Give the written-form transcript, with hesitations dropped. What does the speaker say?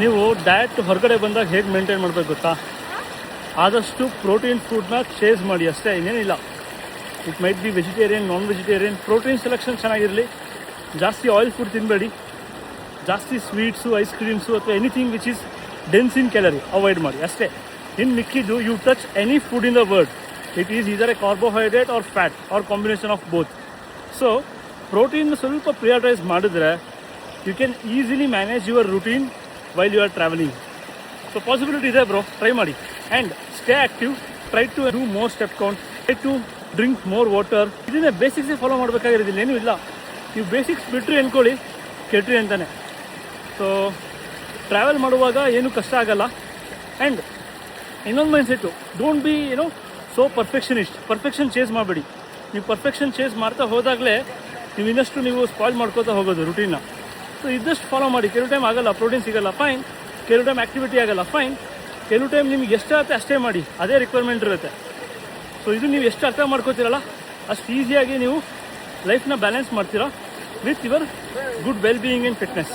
ನೀವು ಡಯಟ್ ಹೊರಗಡೆ ಬಂದಾಗ ಹೇಗೆ ಮೇಂಟೈನ್ ಮಾಡಬೇಕು ಗೊತ್ತಾ? ಆದಷ್ಟು ಪ್ರೋಟೀನ್ ಫುಡ್ನ ಚೇಸ್ ಮಾಡಿ ಅಷ್ಟೇ, ಇನ್ನೇನಿಲ್ಲ. It might be vegetarian, non vegetarian. Protein selection ಚೆನ್ನಾಗಿರಲಿ. ಜಾಸ್ತಿ ಆಯಿಲ್ ಫುಡ್ ತಿನ್ನಬೇಡಿ. ಜಾಸ್ತಿ ಸ್ವೀಟ್ಸು, ಐಸ್ ಕ್ರೀಮ್ಸು ಅಥವಾ anything which is dense in calorie avoid ಮಾಡಿ ಅಷ್ಟೇ. ಇನ್ನು ಮಿಕ್ಕಿದ್ದು you touch any food in the world, it is either a carbohydrate or fat or combination of both. So protein ಸ್ವಲ್ಪ prioritise ಮಾಡಿದ್ರೆ you can easily manage your routine while you are travelling. So possibility ಇದೆ bro, try ಮಾಡಿ. And stay active, try to do more step count, try to drink more water. ಇದನ್ನೇ ಬೇಸಿಕ್ಸೇ follow ಮಾಡಬೇಕಾಗಿರೋದಿಲ್ಲ, ಏನೂ ಇಲ್ಲ. ನೀವು basics ಬಿಟ್ಟರೆ ಅಂದ್ಕೊಳ್ಳಿ ಕೆಟ್ರಿ ಅಂತಾನೆ. ಸೊ ಟ್ರಾವೆಲ್ ಮಾಡುವಾಗ ಏನೂ ಕಷ್ಟ ಆಗಲ್ಲ. ಆ್ಯಂಡ್ ಇನ್ನೊಂದು mind set, don't be so perfectionist. Perfection chase ಮಾಡಬೇಡಿ. ನೀವು ಪರ್ಫೆಕ್ಷನ್ ಚೇಸ್ ಮಾಡ್ತಾ ಹೋದಾಗಲೇ ನೀವು ಇನ್ನಷ್ಟು ನೀವು ಸ್ಪಾಯ್ಲ್ ಮಾಡ್ಕೋತಾ ಹೋಗೋದು ರೂಟೀನ್ನ. ಸೊ ಇದ್ದಷ್ಟು ಫಾಲೋ ಮಾಡಿ. ಕೆಲವು ಟೈಮ್ ಆಗಲ್ಲ, ಪ್ರೋಟೀನ್ ಸಿಗಲ್ಲ, ಫೈನ್. ಕೆಲವು ಟೈಮ್ ಆ್ಯಕ್ಟಿವಿಟಿ ಆಗಲ್ಲ, ಫೈನ್. ಕೆಲವು ಟೈಮ್ ನಿಮ್ಗೆ ಎಷ್ಟಾಗುತ್ತೆ ಅಷ್ಟೇ ಮಾಡಿ, ಅದೇ ರಿಕ್ವೈರ್ಮೆಂಟ್ ಇರುತ್ತೆ. ಸೊ ಇದು ನೀವು ಎಷ್ಟು ಅರ್ಥ ಮಾಡ್ಕೋತೀರಲ್ಲ ಅಷ್ಟು ಈಸಿಯಾಗಿ ನೀವು ಲೈಫ್ನ ಬ್ಯಾಲೆನ್ಸ್ ಮಾಡ್ತೀರಾ with your good well being and fitness.